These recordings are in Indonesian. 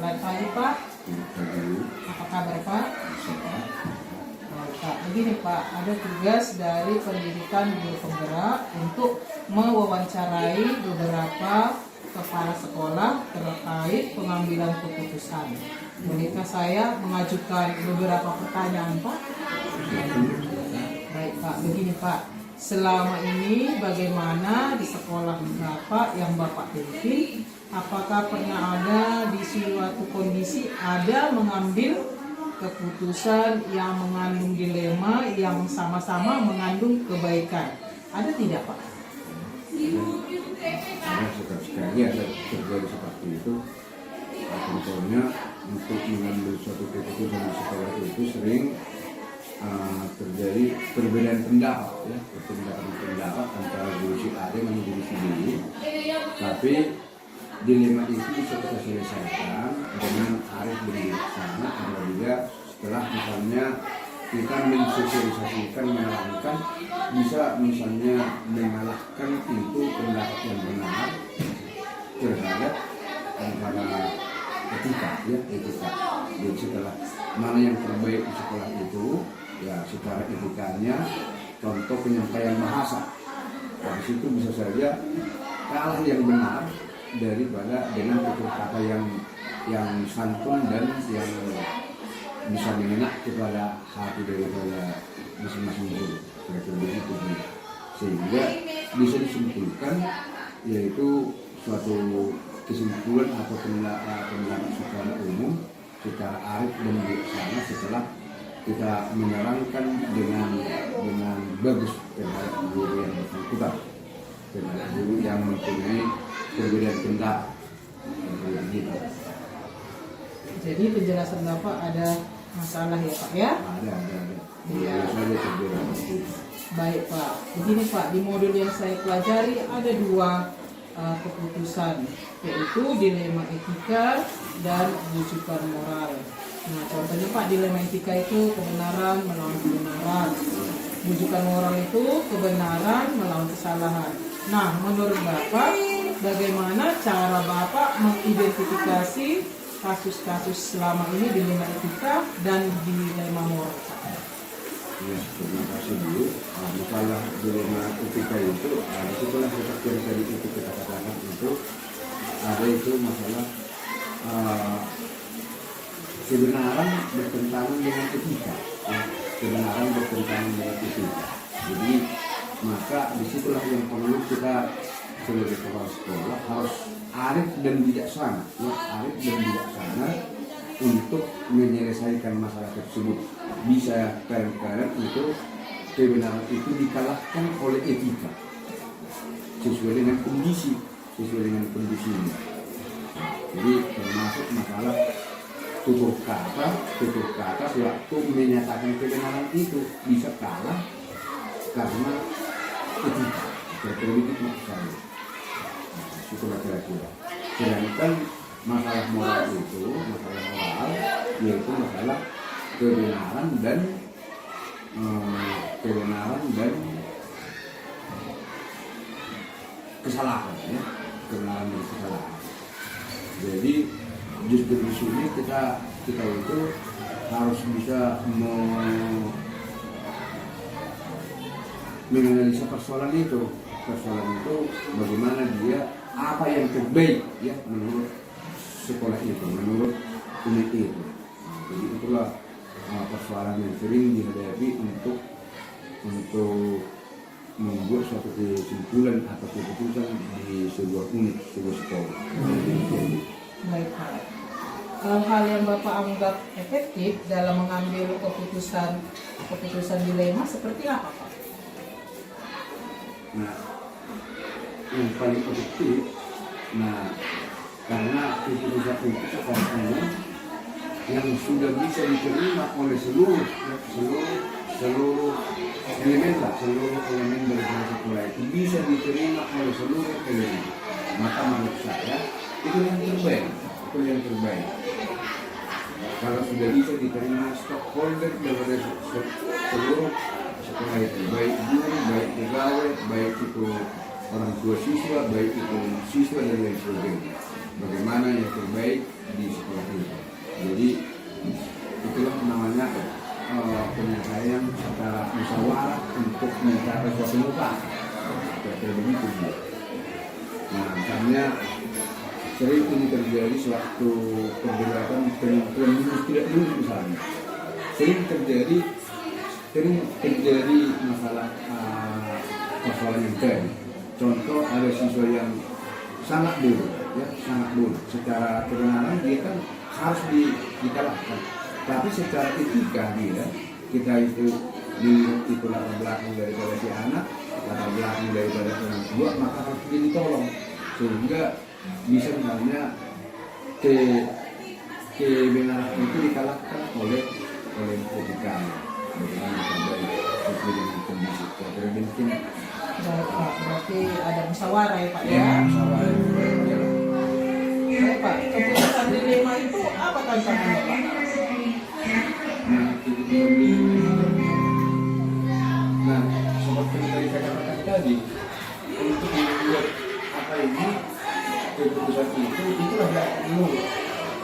Selamat pagi Pak. Apa kabar Pak? Baik, Pak, begini Pak, ada tugas dari pendidikan guru penggerak untuk mewawancarai beberapa kepala sekolah terkait pengambilan keputusan. Bolehkah saya mengajukan beberapa pertanyaan Pak? Baik Pak, begini Pak, selama ini bagaimana di sekolah Bapak yang Bapak pimpin? Apakah pernah ada di suatu kondisi ada mengambil keputusan yang mengandung dilema yang sama-sama mengandung kebaikan? Ada tidak Pak? Sekali ada terjadi seperti itu. Contohnya untuk mengambil suatu keputusan di sekolah itu sering terjadi perbedaan pendapat, ya, perbedaan pendapat antara guru si A dengan guru si B. Tapi dilema itu bisa kita selesaikan dengan arif bijaksana apabila setelah misalnya kita mensosialisasikan, menerangkan, bisa misalnya mengalahkan itu pendapat yang benar terhadap antara etika, ya, etika. Jadi setelah mana yang terbaik di sekolah itu, ya secara etikanya, contoh penyampaian bahasa, dari situ bisa saja kalah yang benar daripada dengan tutur kata yang santun dan yang bisa mengena kepada hati daripada masing-masing guru, kira-kira begitu. Sehingga bisa disimpulkan yaitu suatu kesimpulan atau pendapat secara umum, secara arif dan bijaksana setelah kita menerangkan dengan bagus terhadap guru yang bersangkutan, terhadap guru yang mempunyai perbedaan pendapat. Jadi penjelasan Bapak ada masalah ya Pak ya? Ada. Iya. Saja terjadi. Baik Pak, begini Pak, di modul yang saya pelajari ada dua keputusan, yaitu dilema etika dan rujukan moral. Nah contohnya Pak, dilema etika itu kebenaran melawan kebenaran, rujukan moral itu kebenaran melawan kesalahan. Nah menurut Bapak, bagaimana cara Bapak mengidentifikasi kasus-kasus selama ini dilema etika dan dilema moral? Ya, terima kasih dulu. Masalah dilema etika itu, setelah seperti yang tadi itu kita katakan itu, ada itu masalah kebenaran bertentangan dengan etika, ya, kebenaran bertentangan dengan etika. Jadi maka disitulah yang perlu kita sebagai kepala sekolah harus arif dan bijaksana, ya, arif dan bijaksana untuk menyelesaikan masalah tersebut. Bisa kadang-kadang itu kebenaran itu dikalahkan oleh etika sesuai dengan kondisinya. Jadi termasuk masalah tutur kata sewaktu menyatakan kebenaran itu bisa kalah karena etika. Begitu maksud saya. Itulah kira-kira. Sedangkan masalah moral yaitu masalah kebenaran dan kesalahan, ya, kebenaran dan kesalahan. Jadi justru di sini kita itu harus bisa menganalisa persoalan itu bagaimana dia, apa yang terbaik, ya, menurut sekolah itu, menurut unit itu. Jadi itulah persoalan yang sering dihadapi untuk membuat suatu kesimpulan atau keputusan di sebuah unit, sebuah sekolah. Baik Pak. Hal yang Bapak anggap efektif dalam mengambil keputusan dilema seperti apa Pak? Nah, yang paling efektif, karena keputusan umum yang sudah bisa diterima oleh seluruh elemen dari sekolah itu bisa diterima oleh seluruh elemen. Maka menurut saya itu yang terbaik. Kalau sudah bisa diterima stakeholder dari seluruh sekolah itu, baik guru, baik pegawai, baik itu orang tua siswa, baik itu siswa dan lain sebagainya. Bagaimana yang terbaik di sekolah itu. Jadi itulah namanya penyelesaian secara musyawarah untuk mencapai suatu muka. Kira-kira begitu. Nah, misalnya sering ini terjadi suatu perdebatan penentuan lulus tidak lulus misalnya. Sering terjadi masalah persoalan yang tadi. Contoh ada siswa yang sangat dulu, ya sangat dulu. Secara kebenaran dia kan harus dikalahkan. Tapi secara etika kita itu itu latar belakang daripada si anak, latar belakang daripada orang tua, maka harus ditolong sehingga bisa misalnya kebenaran itu dikalahkan oleh etikanya. Bagaimana terbaik sesuai dengan kondisi. Kira-kira mungkin. Baik Pak, berarti ada musyawarah ya Pak ya? Ya, musyawarah. Baik Pak, keputusan dilema itu apa tantangannya Pak? Nah, seperti yang saya katakan tadi, untuk membuat apa ini keputusan itulah yang perlu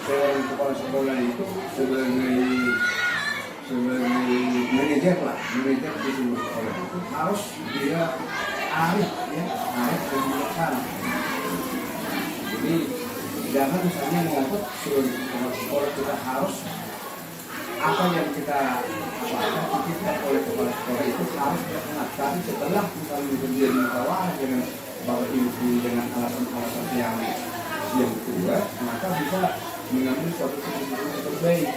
seorang kepala sekolah itu sebagai manajer di sebuah sekolah itu harus dia arif dan bijaksana. Jadi jangan misalnya menganggap sebagai kepala sekolah kita harus apa yang kita pikirkan oleh kepala sekolah itu harus terkenal. Tapi setelah misalnya terjadi musyawarah dengan bapak ibu dengan alasan-alasan yang kuat, maka bisa mengambil suatu keputusan yang terbaik.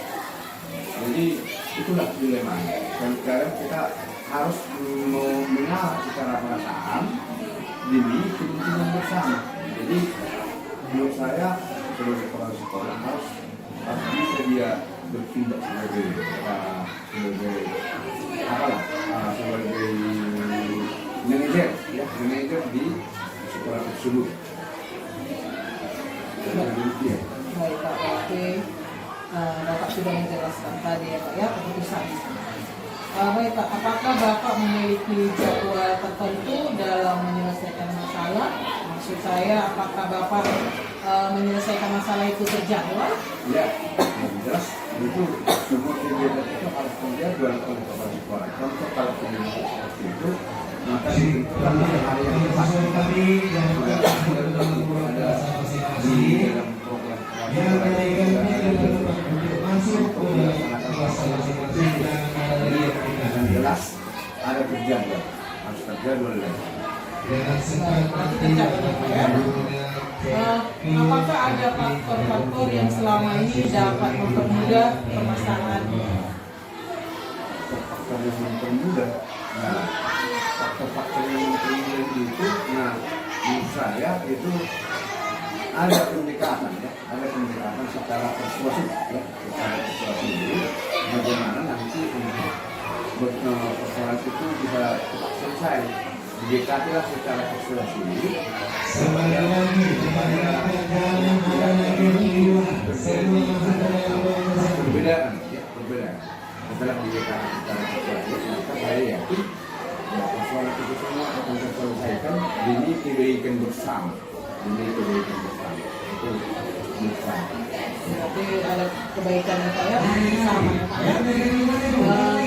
Jadi itulah dilema. Dan sekarang kita harus mengalah secara perasaan demi kepentingan bersama. Jadi menurut saya sebagai kepala sekolah harus bisa dia bertindak sebagai manajer di sekolah tersebut. Baik Pak, oke. Bapak sudah menjelaskan tadi ya Pak ya keputusan. Baik Pak, apakah Bapak memiliki jadwal tertentu dalam menyelesaikan masalah? Maksud saya, apakah Bapak menyelesaikan masalah itu terjadwal? Ya, yang jelas itu semua kegiatan itu harus terjadwal oleh kepala sekolah. Contoh kalau kegiatan seperti itu, maka ditentukan hari yang tepat. Sudah ada di dalam program yang jelas ada terjadwal, harus terjadwal lagi. Apakah ada faktor-faktor yang selama ini dapat mempermudah permasalahan? Faktor yang mempermudah, faktor-faktor yang mempermudah itu, menurut saya itu ada pendekatan secara persuasif secara persuasif bagaimana nanti persoalan itu bisa cepat selesai. Didekatilah secara persuasif supaya perbedaan. Setelah didekati secara persuasif, maka saya yakin persoalan itu semua akan terselesaikan demi kebaikan bersama. Itu bukan. Berarti ada kebaikan ya Pak ya, sama ya Pak ya.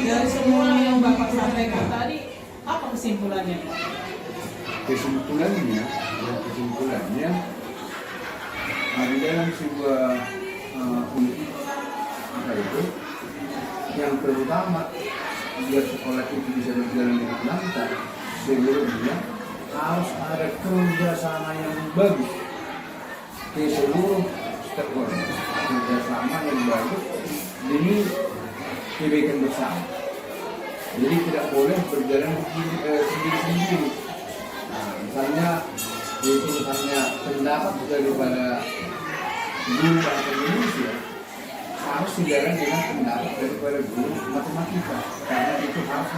Dari semua yang Bapak sampaikan tadi, apa kesimpulannya Pak? Kesimpulannya di dalam sebuah itu yang terutama biar sekolah itu bisa berjalan dengan lancar, sebelumnya harus ada kerjasama yang bagus ke seluruh stakeholder, kerjasama yang bagus demi kebaikan bersama. Jadi tidak boleh berjalan sendiri-sendiri. Misalnya pendapat daripada guru bahasa Indonesia harus sejalan dengan pendapat daripada guru matematika, karena itu harus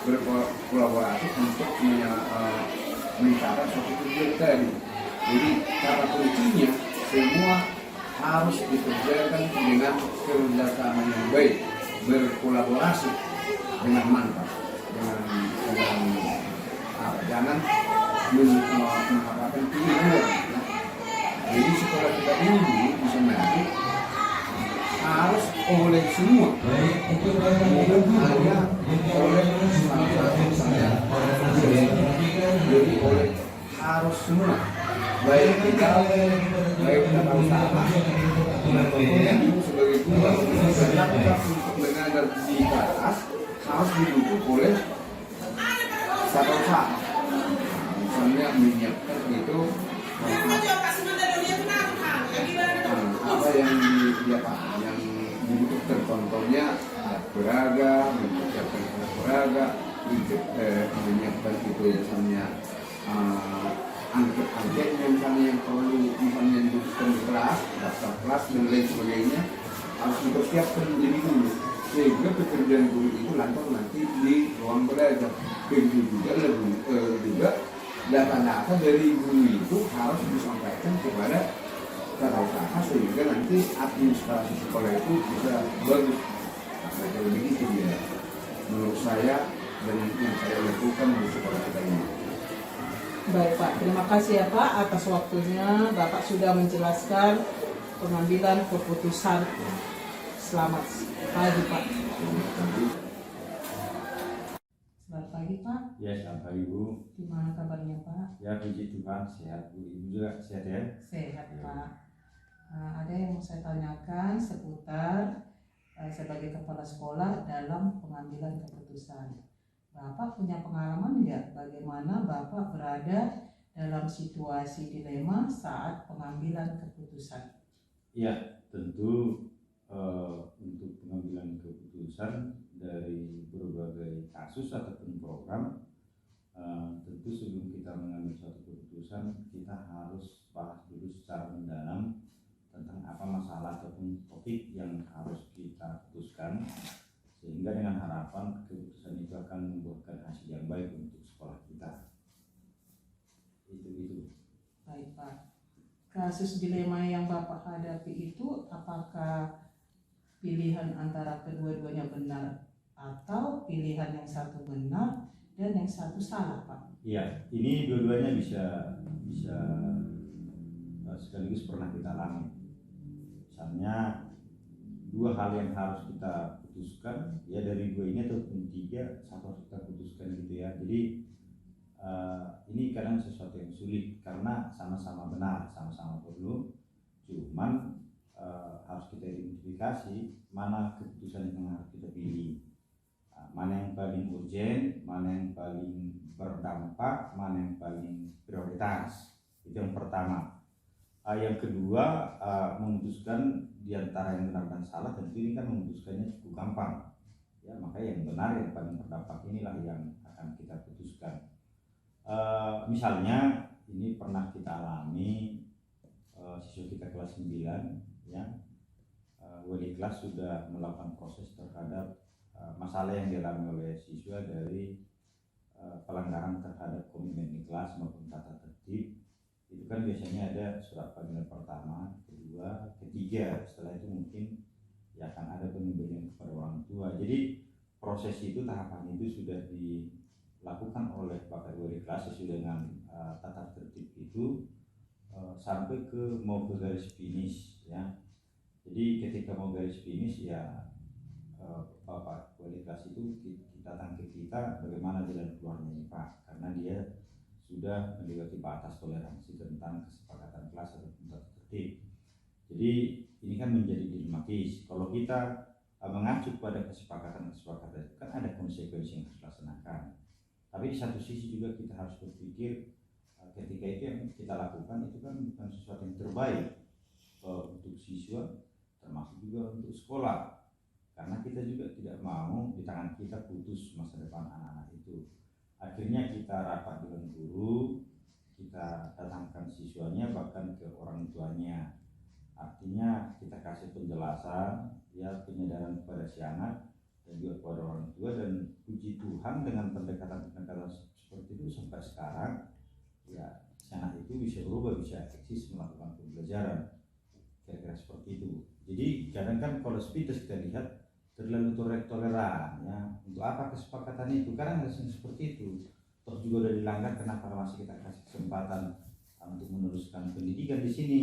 berkolaborasi untuk mencapai suatu tujuan tadi. Jadi kata kuncinya semua harus dikerjakan dengan kerjasama yang baik, berkolaborasi dengan mantap, dengan jangan mengharapkan pilihan ya. Jadi sekolah kita ini dulu bisa nanti harus oleh semua, bukan hanya oleh saya, jadi oleh harus semua, baik kita usaha, sebagai guru, kita untuk mengajar di kelas harus didukung oleh satu usaha, misalnya menyiapkan itu apa yang dibutuhkan contohnya alat peraga, mempersiapkan alat peraga, menyiapkan itu misalnya angket-angketnya misalnya yang perlu misalnya dibutuhkan di kelas, daftar kelas dan lain sebagainya harus dipersiapkan lebih dulu sehingga pekerjaan guru itu lantas nanti di ruang belajar. Begitu juga data-data dari guru itu harus disampaikan kepada cara usaha sehingga nanti administrasi sekolah itu bisa bagus. Nah, kalau begitu dia menurut saya dan yang saya lakukan di sekolah kita ini. Baik Pak, terima kasih ya Pak atas waktunya. Bapak sudah menjelaskan pengambilan keputusan. Selamat pagi Pak. Selamat pagi Pak. Ya, selamat pagi Bu. Gimana kabarnya Pak? Ya, puji Tuhan, sehat Bu. Ibu juga sehat ya? Sehat Pak. Ada yang mau saya tanyakan seputar sebagai kepala sekolah dalam pengambilan keputusan. Bapak punya pengalaman nggak bagaimana Bapak berada dalam situasi dilema saat pengambilan keputusan? Ya, tentu untuk pengambilan keputusan dari berbagai kasus ataupun program, tentu sebelum kita mengambil suatu keputusan, kita harus bahas dulu secara mendalam tentang apa masalah ataupun topik yang harus kita putuskan, sehingga dengan harapan keputusan itu akan membuahkan hasil yang baik untuk sekolah kita. Itu. Baik Pak. Kasus dilema yang Bapak hadapi itu apakah pilihan antara kedua-duanya benar atau pilihan yang satu benar dan yang satu salah Pak? Iya, ini dua-duanya bisa sekaligus pernah kita alami. Misalnya dua hal yang harus kita putuskan, ya dari dua ini ataupun tiga, satu harus kita putuskan gitu ya. Jadi ini kadang sesuatu yang sulit karena sama-sama benar, sama-sama perlu, cuman harus kita identifikasi mana keputusan yang harus kita pilih, mana yang paling urgent, mana yang paling berdampak, mana yang paling prioritas. Itu yang pertama. Yang kedua, memutuskan di antara yang benar dan salah, tentu ini kan memutuskannya cukup gampang ya, maka yang benar yang paling berdampak inilah yang akan kita putuskan. Misalnya ini pernah kita alami, siswa kita kelas 9 ya, wali kelas sudah melakukan proses terhadap masalah yang dialami oleh siswa dari pelanggaran terhadap komitmen di kelas maupun tata tertib. Itu kan biasanya ada surat panggilan pertama, kedua, ketiga. Setelah itu mungkin ya akan ada pemberian kepada orang tua. Jadi proses itu, tahapan itu sudah dilakukan oleh Bapak Wali kelas sesuai dengan tata tertib itu sampai ke mau ke garis finish ya. Jadi ketika mau garis finish ya Bapak Wali kelas itu kita tangkap kita bagaimana jalan keluarnya ini Pak, karena dia sudah mendekati batas toleransi tentang kesepakatan kelas atau tata tertib. Jadi ini kan menjadi dilematis. Kalau kita mengacu pada kesepakatan kan ada konsekuensi yang harus dilaksanakan. Tapi di satu sisi juga kita harus berpikir ketika itu yang kita lakukan itu kan bukan sesuatu yang terbaik untuk siswa, termasuk juga untuk sekolah. Karena kita juga tidak mau di tangan kita putus masa depan anak-anak itu. Akhirnya kita rapat dengan guru, kita datangkan siswanya bahkan ke orang tuanya. Artinya kita kasih penjelasan, ya penyadaran kepada si anak dan juga kepada orang tua, dan puji Tuhan dengan pendekatan-pendekatan seperti itu sampai sekarang, ya si anak itu bisa berubah, bisa eksis melakukan pembelajaran. Kira-kira seperti itu. Jadi kadang kan kalau sepintas kita lihat terlalu toleran ya, untuk apa kesepakatan itu, karena nggak seperti itu. toh juga udah dilanggar, kenapa masih kita kasih kesempatan untuk meneruskan pendidikan di sini.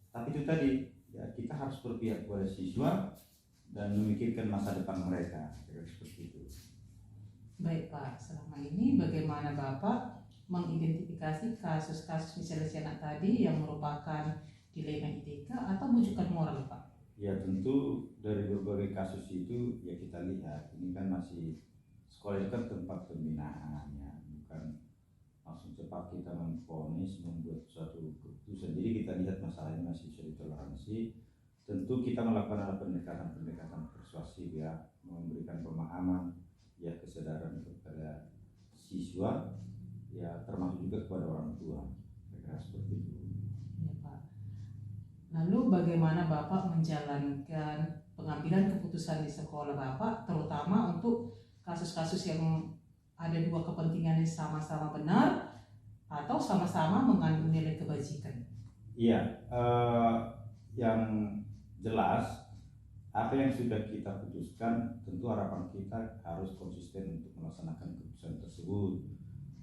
Tapi itu tadi, ya kita harus berpihak kepada siswa dan memikirkan masa depan mereka, seperti itu. Baik Pak, selama ini bagaimana Bapak mengidentifikasi kasus-kasus misalnya tadi yang merupakan dilema etika atau bujukan moral Pak? Ya tentu dari berbagai kasus itu ya kita lihat ini kan masih sekolah itu kan tempat pembinaan ya, bukan langsung cepat kita memvonis membuat suatu keputusan. Jadi kita lihat masalahnya masih bisa ditoleransi. Tentu kita melakukan pendekatan persuasif ya, memberikan pemahaman ya, kesadaran kepada siswa ya, termasuk juga kepada orang tua. Kira-kira seperti itu. Ya Pak. Lalu bagaimana Bapak menjalankan pengambilan keputusan di sekolah Bapak, terutama untuk kasus-kasus yang ada dua kepentingan yang sama-sama benar atau sama-sama mengandung nilai kebajikan? Iya, yang jelas apa yang sudah kita putuskan, tentu harapan kita harus konsisten untuk melaksanakan keputusan tersebut.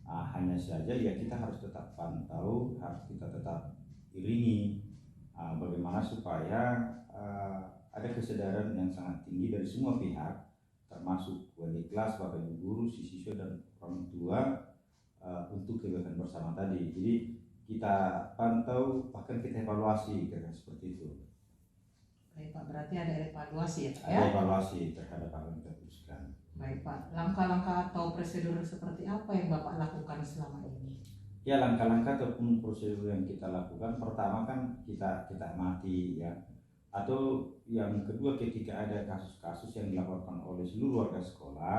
Hanya saja ya kita harus tetap pantau, harus kita tetap iringi bagaimana supaya ada kesadaran yang sangat tinggi dari semua pihak, termasuk wali kelas, bapak ibu guru, si siswa dan orang tua untuk kebaikan bersama tadi. Jadi kita pantau, bahkan kita evaluasi, kira-kira seperti itu. Baik Pak, berarti ada evaluasi ya Pak ya? Ada evaluasi terhadap apa yang kita putuskan. Baik Pak, langkah-langkah atau prosedur seperti apa yang Bapak lakukan selama ini? Ya langkah-langkah ataupun prosedur yang kita lakukan, pertama kan kita amati ya, atau yang kedua ketika ada kasus-kasus yang dilaporkan oleh seluruh warga sekolah,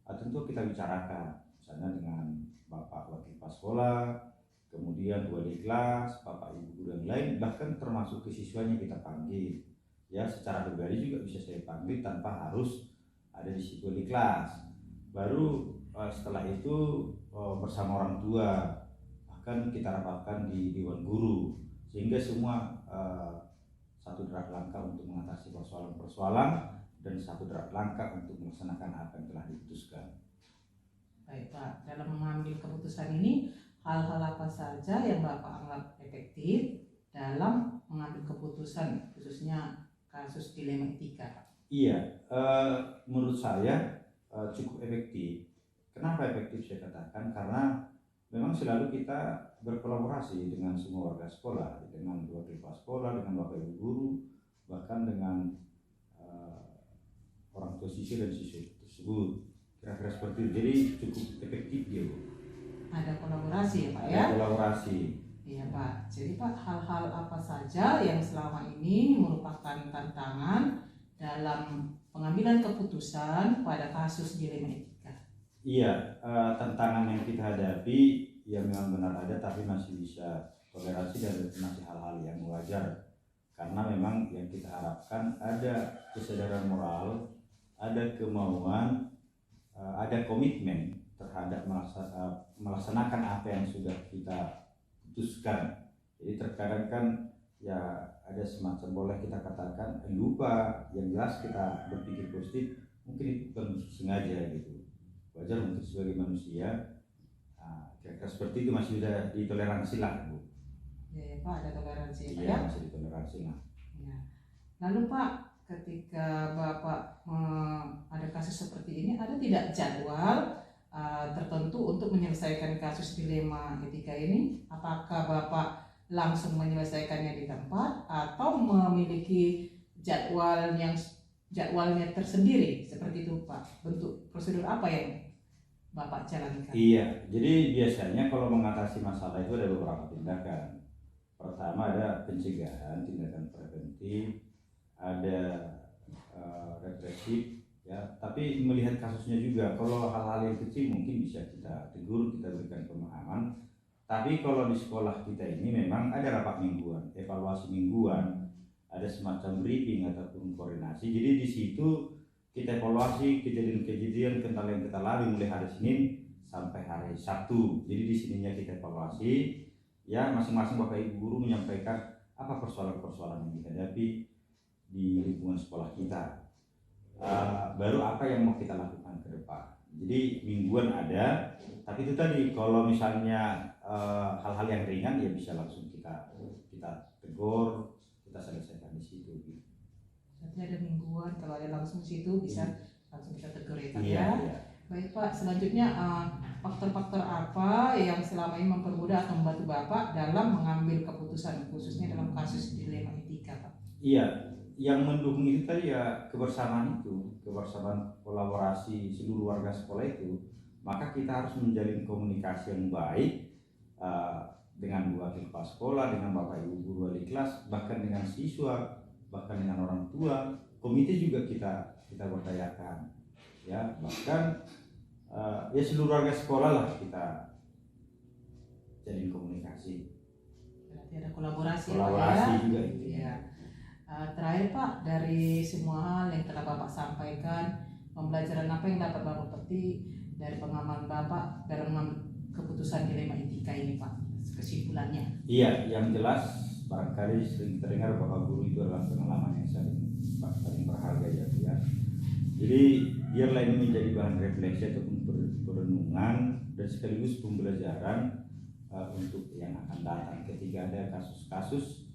tentu kita bicarakan misalnya dengan bapak wakil kepala sekolah, kemudian wali kelas, bapak ibu guru yang lain, bahkan termasuk ke siswanya kita panggil ya, secara pribadi juga bisa saya panggil tanpa harus ada di situ wali kelas. Baru setelah itu bersama orang tua, bahkan kita rapatkan di dewan guru, sehingga semua satu derap langkah untuk mengatasi persoalan-persoalan dan satu derap langkah untuk melaksanakan apa yang telah diputuskan. Baik Pak, dalam mengambil keputusan ini hal-hal apa saja yang Bapak anggap efektif dalam mengambil keputusan, khususnya kasus dilema etika? Iya, menurut saya cukup efektif. Kenapa efektif saya katakan? Karena memang selalu kita berkolaborasi dengan semua warga sekolah, dengan wakil kepala sekolah, dengan bapak ibu guru, bahkan dengan orang tua siswa dan siswa tersebut. Kira-kira seperti itu. Jadi cukup efektif dia, Bu. Ada kolaborasi ya Pak ya? Ada kolaborasi. Iya Pak. Jadi Pak, hal-hal apa saja yang selama ini merupakan tantangan dalam pengambilan keputusan pada kasus dilema etika? Iya, tantangan yang kita hadapi ya memang benar ada, tapi masih bisa toleransi dan masih hal-hal yang wajar. Karena memang yang kita harapkan ada kesadaran moral, ada kemauan, ada komitmen terhadap melaksanakan apa yang sudah kita putuskan. Jadi terkadang kan ya ada semacam, boleh kita katakan lupa, yang jelas kita berpikir positif, mungkin itu bukan sengaja gitu. Wajar untuk sebagai manusia, kira-kira seperti itu, masih sudah ditoleransi lah, Bu. Ya Pak, ada toleransi ya Pak Iya, ya? masih ditoleransi lah. Ya. Lalu Pak, ketika Bapak ada kasus seperti ini, ada tidak jadwal tertentu untuk menyelesaikan kasus dilema etika ini? Apakah Bapak langsung menyelesaikannya di tempat atau memiliki jadwalnya tersendiri seperti itu Pak? Bentuk prosedur apa yang Bapak jalankan? Iya, jadi biasanya kalau mengatasi masalah itu ada beberapa tindakan. Pertama ada pencegahan, tindakan preventif, ada represif, ya. Tapi melihat kasusnya juga. Kalau hal-hal yang kecil mungkin bisa kita tegur, kita berikan pemahaman. Tapi kalau di sekolah kita ini memang ada rapat mingguan, evaluasi mingguan, ada semacam briefing ataupun koordinasi. Jadi di situ kita evaluasi kejadian-kejadian kental yang kita lalui mulai hari Senin sampai hari Sabtu. Jadi di sininya kita evaluasi, ya masing-masing bapak ibu guru menyampaikan apa persoalan-persoalan yang dihadapi di lingkungan sekolah kita. Baru apa yang mau kita lakukan ke depan. Jadi mingguan ada, tapi itu tadi kalau misalnya hal-hal yang ringan ya bisa langsung kita tegur, kita selesaikan di situ. Berarti ada mingguan, kalau ada langsung di situ bisa langsung kita tegur ya Pak Iya, ya. iya. Baik Pak, selanjutnya faktor-faktor apa yang selama ini mempermudah atau membantu Bapak dalam mengambil keputusan khususnya dalam kasus dilema etika Pak? Iya, yang mendukung itu tadi ya kebersamaan kolaborasi seluruh warga sekolah itu, maka kita harus menjalin komunikasi yang baik dengan wakil kepala sekolah, dengan bapak ibu guru wali kelas, bahkan dengan siswa, bahkan dengan orang tua. Komite juga kita berdayakan, ya bahkan ya seluruh warga sekolah lah kita jalin komunikasi. Berarti ada kolaborasi ya Kolaborasi Pak ya? juga itu. Iya. Terakhir Pak, dari semua hal yang telah Bapak sampaikan, pembelajaran apa yang dapat Bapak petik dari pengalaman Bapak dalam mengambil keputusan dilema etika ini Pak? Kesimpulannya? Iya, yang jelas barangkali sering terdengar bahwa guru itu adalah pengalaman yang paling berharga ya. Jadi biarlah ini menjadi bahan refleksi ataupun perenungan dan sekaligus pembelajaran untuk yang akan datang ketika ada kasus-kasus,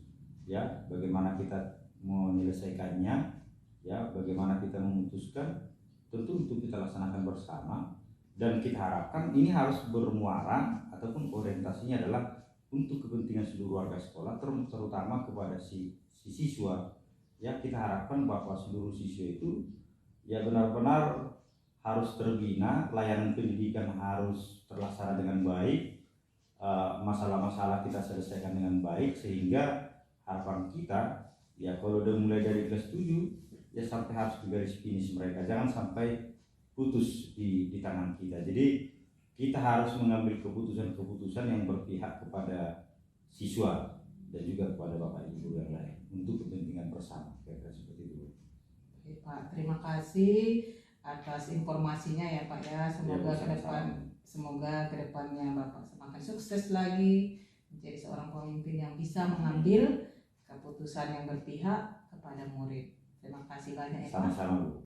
ya bagaimana kita menyelesaikannya, ya bagaimana kita memutuskan, tentu untuk kita laksanakan bersama. Dan kita harapkan ini harus bermuara ataupun orientasinya adalah untuk kepentingan seluruh warga sekolah, terutama kepada si siswa. Ya kita harapkan bahwa seluruh siswa itu ya benar-benar harus terbina, layanan pendidikan harus terlaksana dengan baik, masalah-masalah kita selesaikan dengan baik, sehingga harapan kita ya kalau udah mulai dari kelas 7 ya sampai harus ke garis finish mereka, jangan sampai putus di tangan kita. Jadi kita harus mengambil keputusan-keputusan yang berpihak kepada siswa dan juga kepada bapak ibu yang lain untuk kepentingan bersama, kira-kira seperti itu. Oke Pak, terima kasih atas informasinya ya Pak ya. Semoga kedepannya Bapak semakin sukses lagi menjadi seorang pemimpin yang bisa mengambil keputusan yang berpihak kepada murid. Terima kasih banyak ya Pak. Sama-sama Bu.